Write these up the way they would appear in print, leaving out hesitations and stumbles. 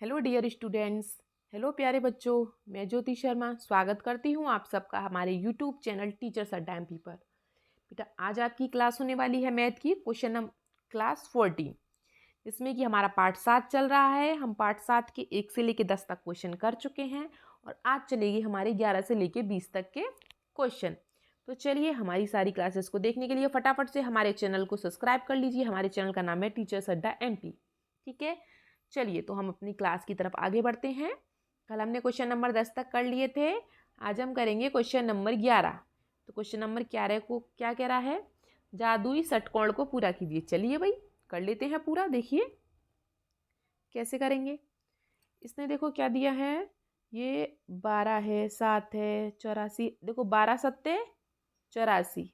Hello dear students. Hello प्यारे बच्चों। मैं ज्योति शर्मा स्वागत करती हूँ आप सबका हमारे यूट्यूब चैनल टीचर्स अड्डा एमपी पर। बेटा आज आपकी क्लास होने वाली है मैथ की क्वेश्चन नंबर क्लास 14, जिसमें कि हमारा पार्ट 7 चल रहा है। हम पार्ट 7 के 1 से लेके 10 तक क्वेश्चन कर चुके हैं और आज चलेगी हमारे 11 से लेके 20 तक के क्वेश्चन। तो चलिए हमारी सारी क्लासेस को देखने के लिए फटाफट से हमारे चैनल को सब्सक्राइब कर लीजिए। हमारे चैनल का नाम है टीचर्स अड्डा एमपी। ठीक है, चलिए तो हम अपनी क्लास की तरफ आगे बढ़ते हैं। कल हमने क्वेश्चन नंबर 10 तक कर लिए थे, आज हम करेंगे क्वेश्चन नंबर 11। तो क्वेश्चन नंबर 11 को क्या कह रहा है, जादुई षटकोण को पूरा कीजिए। चलिए भाई कर लेते हैं पूरा। देखिए कैसे करेंगे। इसने देखो क्या दिया है, ये 12 है, 7 है, 84। देखो 12 सत्ते 84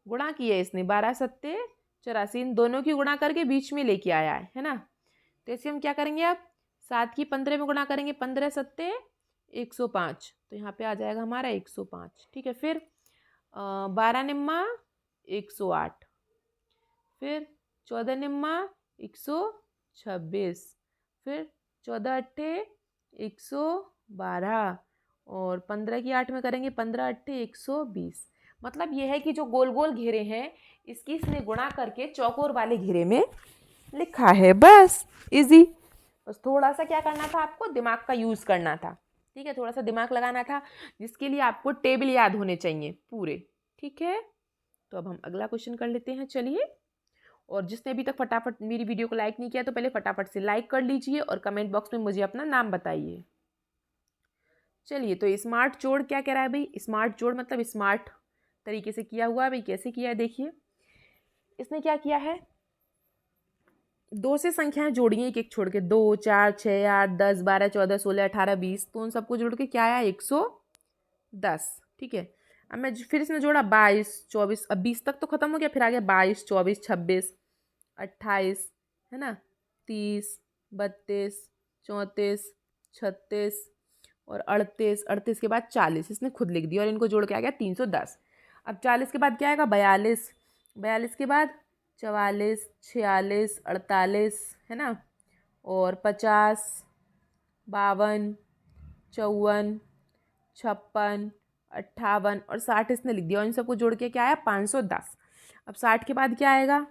गुणा किया इसने, 12 सत्ते 84 इन दोनों की गुणा करके बीच में लेके आया है ना। तो ऐसे हम क्या करेंगे, अब 7 की 15 में गुणा करेंगे, 15 सत्ते 105, तो यहाँ पे आ जाएगा हमारा 105। ठीक है, फिर 12 निम्मा 108, फिर 14 निम्मा 126, फिर 14 अट्ठे 112 और 15 की 8 में करेंगे, 15 अट्ठे 120। मतलब ये है कि जो गोल गोल घेरे हैं इसकी इसने गुणा करके चौकोर वाले घेरे में लिखा है। बस इजी। बस थोड़ा सा क्या करना था, आपको दिमाग का यूज़ करना था। ठीक है, थोड़ा सा दिमाग लगाना था, जिसके लिए आपको टेबल याद होने चाहिए पूरे। ठीक है, तो अब हम अगला क्वेश्चन कर लेते हैं। चलिए, और जिसने अभी तक फटाफट मेरी वीडियो को लाइक नहीं किया तो पहले फटाफट से लाइक कर लीजिए और कमेंट बॉक्स में मुझे अपना नाम बताइए। चलिए, तो स्मार्ट जोड़ क्या कह रहा है भाई, स्मार्ट जोड़ मतलब स्मार्ट तरीके से किया हुआ है भाई। कैसे किया है देखिए, इसने क्या किया है, दो से संख्याएं जोड़ी हैं एक एक छोड़ के, 2 4 6 8 10 12 14 16 18 20, तो उन सबको जोड़ के क्या आया 110। ठीक है, अब मैं फिर इसने जोड़ा 22 24, अब 20 तक तो खत्म हो गया, फिर आ गया 22 24 26 28, है ना, 30 32 34 36 और 38, 38 के बाद 40 इसने खुद लिख दिया और इनको जोड़ के आ गया 310। अब 40 के बाद क्या आएगा 42, 42 के बाद 44 46 48, है ना, और 50 52 54 56 58 और 60 इसने लिख दिया और इन सबको जोड़ के क्या आया 510। अब 60 के बाद क्या आएगा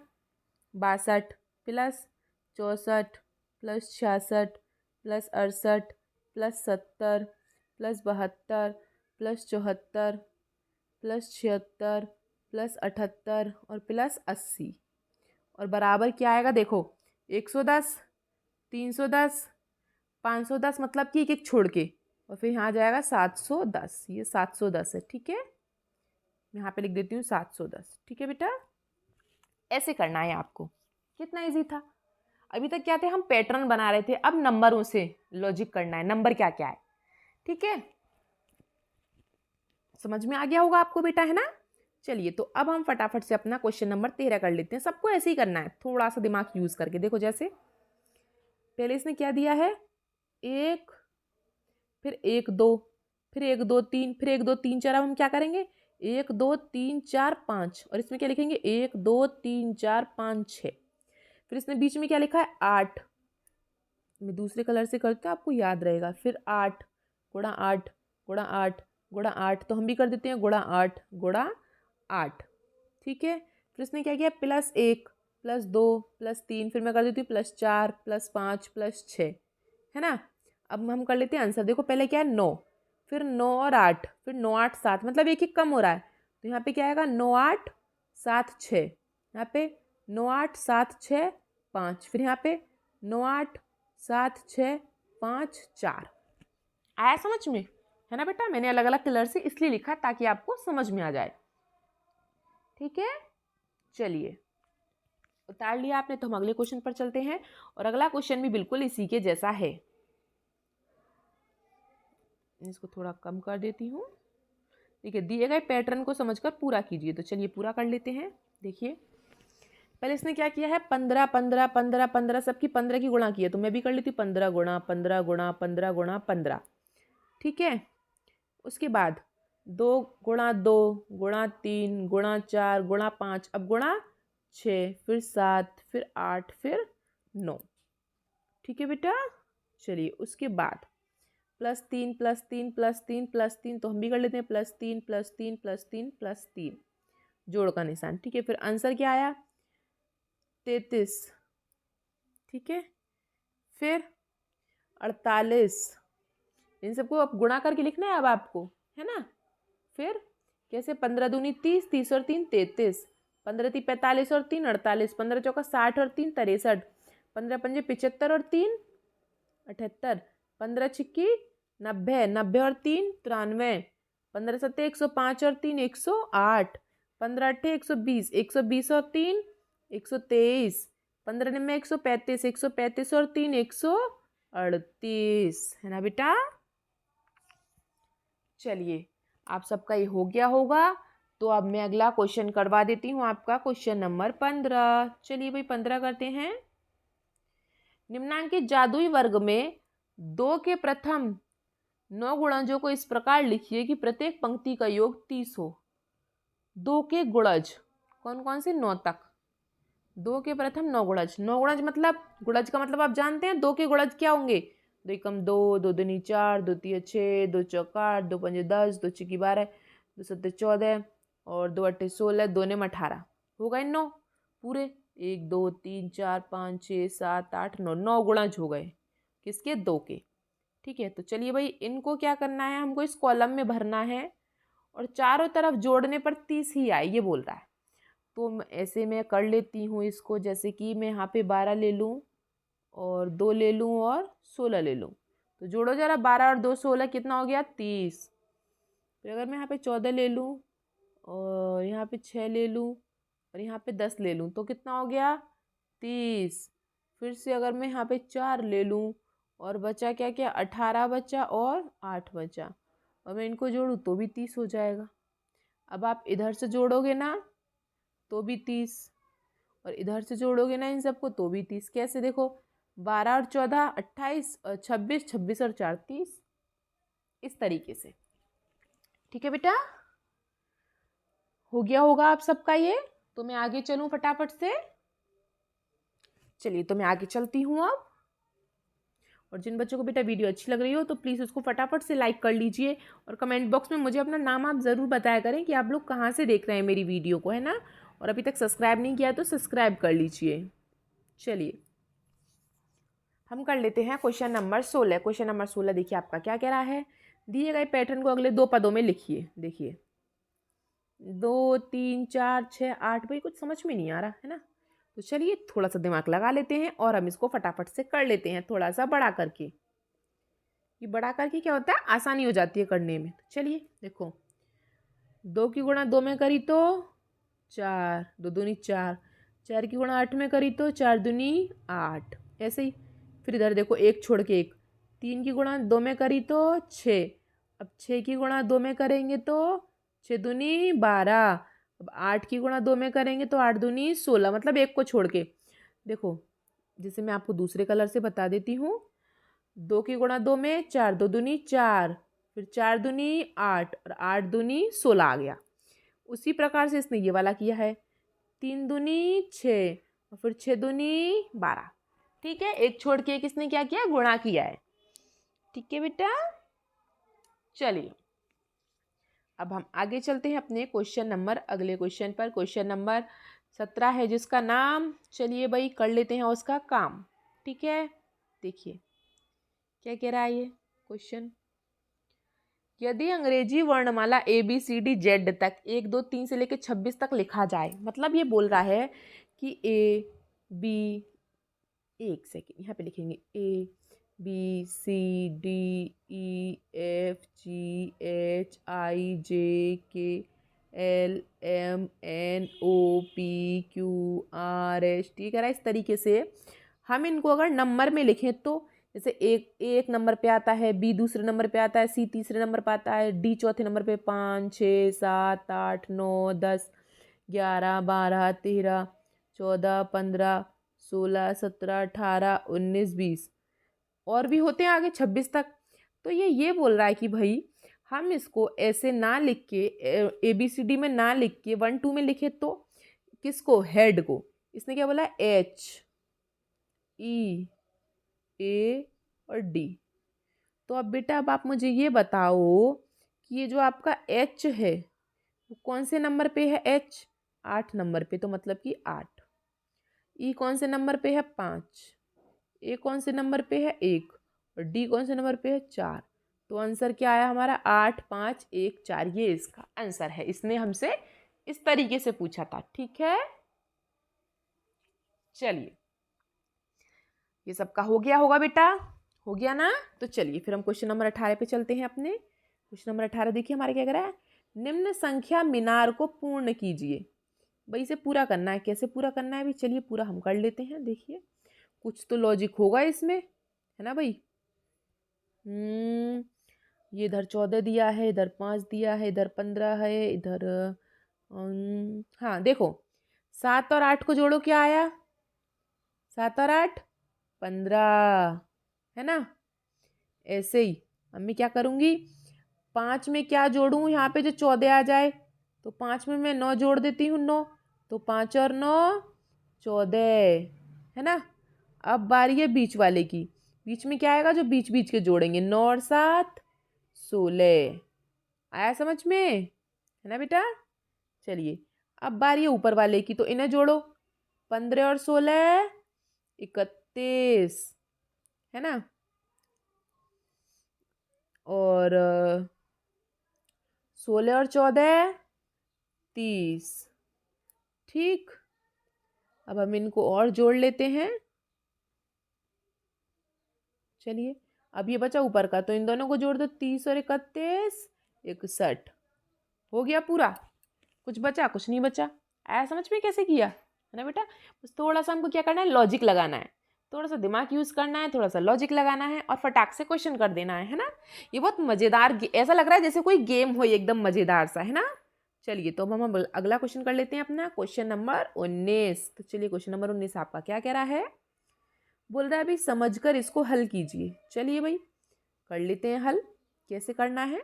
62 plus 64 plus 66 plus 68 plus 70 plus 72 plus 74 plus 76 plus 78 और प्लस 80 और बराबर क्या आएगा देखो 110 310 510, मतलब कि एक एक छोड़ के, और फिर यहाँ जाएगा 710। ये 710 है। ठीक है, मैं यहाँ पे लिख देती हूँ 710। ठीक है बेटा, ऐसे करना है आपको। कितना इजी था। अभी तक क्या थे, हम पैटर्न बना रहे थे, अब नंबरों से लॉजिक करना है, नंबर क्या क्या है। ठीक है, समझ में आ गया होगा आपको बेटा, है ना। चलिए, तो अब हम फटाफट से अपना क्वेश्चन नंबर 13 कर लेते हैं। सबको ऐसे ही करना है, थोड़ा सा दिमाग यूज करके। देखो जैसे पहले इसने क्या दिया है, 1 फिर 1 2 फिर 1 2 3 फिर 1 2 3 4। अब हम क्या करेंगे 1 2 3 4 5 और इसमें क्या लिखेंगे 1 2 3 4 5 6। फिर इसने बीच में क्या लिखा है 8, मैं दूसरे कलर से करते हैं आपको याद रहेगा। फिर 8 गुणा 8 गुणा 8 गुणा 8, तो हम भी कर देते हैं गुणा 8 गुणा 8। ठीक है, फिर इसने क्या किया प्लस 1 प्लस 2 प्लस 3, फिर मैं कर देती हूँ प्लस 4 प्लस 5 प्लस 6, है ना। अब हम कर लेते हैं आंसर। देखो पहले क्या है 9, फिर 9 और 8, फिर 9 8 7, मतलब एक एक कम हो रहा है, तो यहाँ पे क्या आएगा 9 8 7 6, यहाँ पे 9 8 7 6 5, फिर यहाँ पे 9 8 7 6 5 4। आया समझ में, है ना बेटा। मैंने अलग अलग कलर से इसलिए लिखा ताकि आपको समझ में आ जाए। ठीक है, चलिए उतार लिया आपने, तो हम अगले क्वेश्चन पर चलते हैं और अगला क्वेश्चन भी बिल्कुल इसी के जैसा है। इसको थोड़ा कम कर देती हूँ। देखिए दिए गए पैटर्न को समझकर पूरा कीजिए। तो चलिए पूरा कर लेते हैं। देखिए पहले इसने क्या किया है 15 15 15 15, सबकी 15 की गुणा की है, तो मैं भी कर लेती हूँ 15 गुणा 15 गुणा 15 गुणा 15। ठीक है, उसके बाद 2 गुणा 2 गुणा 3 गुणा 4 गुणा 5, अब गुणा 6 फिर 7 फिर 8 फिर 9। ठीक है बेटा। चलिए उसके बाद +3 +3 +3 +3, तो हम भी कर लेते हैं +3 +3 +3 +3, जोड़ का निशान। ठीक है, फिर आंसर क्या आया? 33। ठीक है, फिर 48, इन सबको अब गुणा करके लिखना है अब आपको, है ना। फिर कैसे? 15 दूनी 30, 30 और 3 33, 15 × 3 45 और 3 48, 15 चौका 60 और 3 63, 15 पंजे 75 और 3 78, 15 छिक्की 90, 90 और 3 93, 15 सत्ते 105 और 3 108, 15 अट्ठे 120, 120 और 3 123, 15 निम्मे 135, 135 और 3 138, है ना बेटा। चलिए आप सबका ये हो गया होगा, तो अब मैं अगला क्वेश्चन करवा देती हूँ आपका, क्वेश्चन नंबर 15। चलिए भाई 15 करते हैं। निम्नांकित जादुई वर्ग में 2 के प्रथम 9 गुणजों को इस प्रकार लिखिए कि प्रत्येक पंक्ति का योग 30 हो। 2 के गुणज कौन कौन से? 9 तक। 2 के प्रथम 9 गुणज। 9 गुणज मतलब, गुणज का मतलब आप जानते हैं। 2 के गुणज क्या होंगे? 2 एकम 2, 2 दूनी 4, 2 तिया 6, 2 चौका 8, 2 पंजे 10, 2 छिक्की 12, 2 सत्ते 14 और 2 अट्ठे 16, 2 नेम 18। हो गए 9 पूरे। 1 2 3 4 5 6 7 8 9, 9 गुणज हो गए किसके? 2 के। ठीक है, तो चलिए भाई इनको क्या करना है, हमको इस कॉलम में भरना है और चारों तरफ जोड़ने पर 30 ही आए, ये बोल रहा है। तो ऐसे मैं कर लेती हूँ इसको, जैसे कि मैं यहाँ पे 12 ले लूँ और 2 ले लूँ और 16 ले लूँ। तो जोड़ो जरा, 12 और 2 16, कितना हो गया? 30। फिर अगर मैं यहाँ पे 14 ले लूँ और यहाँ पे 6 ले लूँ और यहाँ पे 10 ले लूँ, तो कितना हो गया? 30। फिर से अगर मैं यहाँ पे 4 ले लूँ और बचा क्या क्या? 18 बचा और 8 बचा, और मैं इनको जोड़ूँ तो भी 30 हो जाएगा। अब आप इधर से जोड़ोगे ना तो भी 30, और इधर से जोड़ोगे ना इन सबको तो भी 30। कैसे? देखो, 12 और 14 28 और 26, 26 और 4 30, इस तरीके से। ठीक है बेटा, हो गया होगा आप सबका ये। तो मैं आगे चलूं फटाफट से। चलिए तो मैं आगे चलती हूँ अब। और जिन बच्चों को बेटा वीडियो अच्छी लग रही हो तो प्लीज़ उसको फटाफट से लाइक कर लीजिए, और कमेंट बॉक्स में मुझे अपना नाम आप ज़रूर बताया करें कि आप लोग कहाँ से देख रहे हैं मेरी वीडियो को, है ना। और अभी तक सब्सक्राइब नहीं किया तो सब्सक्राइब कर लीजिए। चलिए हम कर लेते हैं क्वेश्चन नंबर 16। क्वेश्चन नंबर 16 देखिए आपका क्या कह रहा है। दिए गए पैटर्न को अगले 2 पदों में लिखिए। देखिए 2 3 4 6 8, भाई कुछ समझ में नहीं आ रहा है ना। तो चलिए थोड़ा सा दिमाग लगा लेते हैं और हम इसको फटाफट से कर लेते हैं, थोड़ा सा बड़ा करके। ये बड़ा करके क्या होता है, आसानी हो जाती है करने में। तो चलिए देखो, 2 की गुणा 2 में करी तो 4, 2 दूनी 4, 4 की गुणा 8 में करी तो 4 दूनी 8, ऐसे ही। फिर इधर देखो, 1 छोड़ के 1, 3 की गुणा 2 में करी तो 6, अब 6 की गुणा 2 में करेंगे तो 6 दूनी 12, अब 8 की गुणा 2 में करेंगे तो 8 दूनी 16, मतलब 1 को छोड़ के। देखो जैसे मैं आपको दूसरे कलर से बता देती हूँ। 2 की गुणा 2 में 4, 2 दूनी 4, फिर 4 दूनी 8 और 8 दूनी 16 आ गया। उसी प्रकार से इसने ये वाला किया है, 3 दूनी 6 और फिर 6 दूनी 12। ठीक है, एक छोड़ के किसने क्या किया? गुणा किया है। ठीक है बेटा, चलिए अब हम आगे चलते हैं अपने क्वेश्चन नंबर, अगले क्वेश्चन पर। क्वेश्चन नंबर 17 है जिसका नाम, चलिए भाई कर लेते हैं उसका काम। ठीक है, देखिए क्या कह रहा है ये क्वेश्चन। यदि अंग्रेजी वर्णमाला ABCD Z तक 1 2 3 से लेकर 26 तक लिखा जाए, मतलब ये बोल रहा है कि A B, एक सेकेंड यहाँ पे लिखेंगे ABCDEFGHIJKLMNOPQRS, ठीक है ना। इस तरीके से हम इनको अगर नंबर में लिखें तो जैसे एक नंबर पे आता है, बी दूसरे नंबर पे आता है, सी तीसरे नंबर पे आता है, डी चौथे नंबर पे, 5 6 7 8 9 10 11 12 13 14 15 16 17 18 19 20 और भी होते हैं आगे 26 तक। तो ये बोल रहा है कि भाई हम इसको ऐसे ना लिख के, ABCD में ना लिख के 1 2 में लिखे तो किसको? हेड को। इसने क्या बोला? HEAD ए और डी। तो अब बेटा अब आप मुझे ये बताओ कि ये जो आपका एच है वो कौन से नंबर पे है? एच 8 नंबर पे, तो मतलब कि 8। ई कौन से नंबर पे है? 5। ए कौन से नंबर पे है? 1। और डी कौन से नंबर पे है? 4। तो आंसर क्या आया हमारा? 8 5 1 4। ये इसका आंसर है। इसने हमसे इस तरीके से पूछा था। ठीक है, चलिए ये सबका हो गया होगा बेटा, हो गया ना? तो चलिए फिर हम क्वेश्चन नंबर 18 पे चलते हैं अपने। क्वेश्चन नंबर 18 देखिए हमारे क्या कह रहा है। निम्न संख्या मीनार को पूर्ण कीजिए। भाई इसे पूरा करना है। कैसे पूरा करना है? भी चलिए पूरा हम कर लेते हैं। देखिए कुछ तो लॉजिक होगा इसमें, है ना भाई। ये इधर 14 दिया है, इधर 5 दिया है, इधर 15 है, इधर हाँ देखो 7 और 8 को जोड़ो, क्या आया? 7 और 8 15, है ना। ऐसे ही मम्मी क्या करूँगी, 5 में क्या जोड़ूँ? यहाँ पे जो 14 आ जाए, तो 5 में मैं 9 जोड़ देती हूँ, 9। तो 5 और 9 14, है ना। अब बारी है बीच वाले की। बीच में क्या आएगा? जो बीच बीच के जोड़ेंगे, 9 और 7 16। आया समझ में, है ना बेटा। चलिए अब बारी है ऊपर वाले की, तो इन्हें जोड़ो। 15 और 16 31, है ना। और 16 और 14 30। ठीक, अब हम इनको और जोड़ लेते हैं। चलिए अब ये बचा ऊपर का, तो इन दोनों को जोड़ दो। 30 और 31 61। हो गया पूरा। कुछ बचा? कुछ नहीं बचा। आया समझ में कैसे किया, है ना बेटा। बस थोड़ा सा हमको क्या करना है, लॉजिक लगाना है। थोड़ा सा दिमाग यूज करना है, थोड़ा सा लॉजिक लगाना है और फटाक से क्वेश्चन कर देना है ना। ये बहुत मजेदार, ऐसा लग रहा है जैसे कोई गेम हो, एकदम मजेदार सा, है ना। चलिए तो हम अगला क्वेश्चन कर लेते हैं अपना, क्वेश्चन नंबर 19। तो चलिए क्वेश्चन नंबर 19 आपका क्या कह रहा है? बोल रहा है अभी समझकर इसको हल कीजिए। चलिए भाई कर लेते हैं हल। कैसे करना है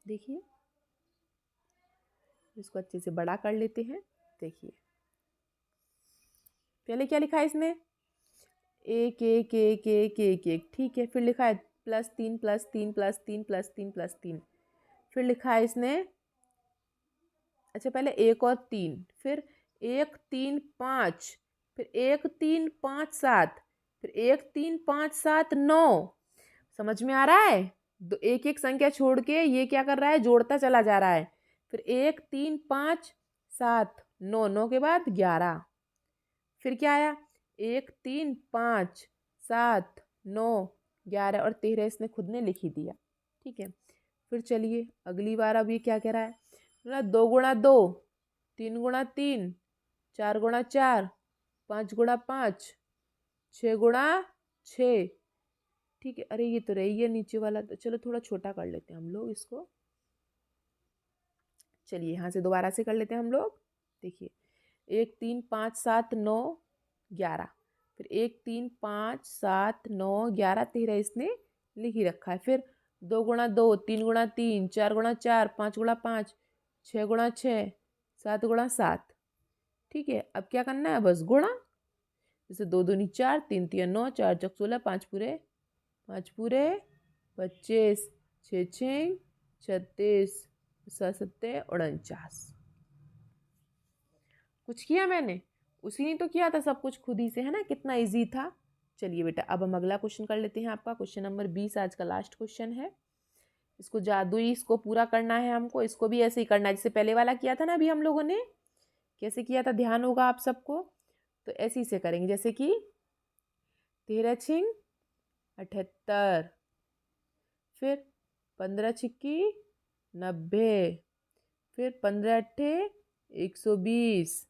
देखिए, इसको अच्छे से बड़ा कर लेते हैं। देखिए पहले क्या लिखा है इसने? 1 1 1 1 1 1, ठीक है। फिर लिखा है +3 +3 +3 +3 +3। फिर लिखा है इसने, अच्छा पहले 1 और 3, फिर 1 3 5, फिर 1 3 5 7, फिर 1 3 5 7 9। समझ में आ रहा है? एक एक संख्या छोड़ के ये क्या कर रहा है, जोड़ता चला जा रहा है। फिर 1 3 5 7 9, 9 के बाद 11। फिर क्या आया? 1 3 5 7 9 11 और 13 इसने खुद ने लिख ही दिया। ठीक है, फिर चलिए अगली बार अब ये क्या कह रहा है ना, 2 गुणा 2, 3 गुणा 3, 4 गुणा 4, 5 गुणा 5, 6 गुणा 6। ठीक है, अरे ये तो रही है नीचे वाला, तो चलो थोड़ा छोटा कर लेते हैं हम लोग इसको। चलिए यहाँ से दोबारा से कर लेते हैं हम लोग। देखिए 1 3 5 7 9 11, फिर 1 3 5 7 9 11 13 इसने लिख ही रखा है। फिर 2 गुणा 2, 3 गुणा 3, 4 गुणा 4, 5 गुणा 5, 6 गुणा 6, 7 गुणा 7। ठीक है, अब क्या करना है? बस गुणा। जैसे 2 दूनी 4, 3 3 9, 4 चौक 16, 5 पूरे 25, 6 6 36, 7 7 49। कुछ किया मैंने? उसी ने तो किया था सब कुछ खुद ही से, है ना। कितना इजी था। चलिए बेटा अब हम अगला क्वेश्चन कर लेते हैं। आपका क्वेश्चन नंबर 20 आज का लास्ट क्वेश्चन है। इसको जादुई इसको पूरा करना है हमको। इसको भी ऐसे ही करना है जैसे पहले वाला किया था ना अभी हम लोगों ने। कैसे किया था ध्यान होगा आप सबको। तो ऐसे ही से करेंगे, जैसे कि 13 छिंग 78, फिर 15 छिक्की 90, फिर 15 अट्ठे 120,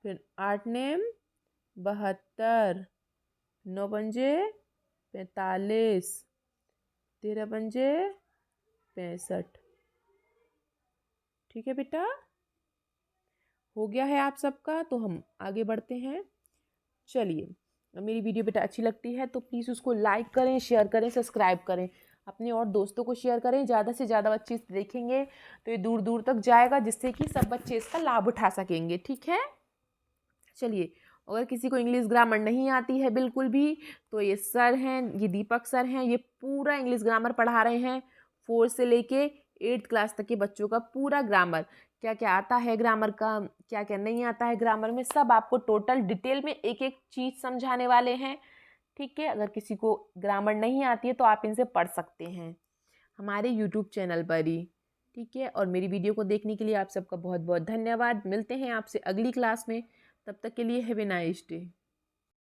फिर 8 नेम 72, 9 पंजे 45, 13 पंजे 65। ठीक है बेटा, हो गया है आप सबका। तो हम आगे बढ़ते हैं। चलिए मेरी वीडियो बेटा अच्छी लगती है तो प्लीज़ उसको लाइक करें, शेयर करें, सब्सक्राइब करें। अपने और दोस्तों को शेयर करें। ज़्यादा से ज़्यादा बच्चे इसे देखेंगे तो ये दूर दूर तक जाएगा, जिससे कि सब बच्चे इसका लाभ उठा सकेंगे। ठीक है, चलिए अगर किसी को इंग्लिश ग्रामर नहीं आती है बिल्कुल भी, तो ये सर हैं, ये दीपक सर हैं, ये पूरा इंग्लिश ग्रामर पढ़ा रहे हैं। 4 से लेके 8th क्लास तक के बच्चों का पूरा ग्रामर, क्या क्या आता है ग्रामर का, क्या क्या नहीं आता है ग्रामर में, सब आपको टोटल डिटेल में एक एक चीज़ समझाने वाले हैं। ठीक है, अगर किसी को ग्रामर नहीं आती है तो आप इनसे पढ़ सकते हैं हमारे यूट्यूब चैनल पर ही। ठीक है, और मेरी वीडियो को देखने के लिए आप सबका बहुत बहुत धन्यवाद। मिलते हैं आपसे अगली क्लास में, तब तक के लिए हैव ए नाइस डे।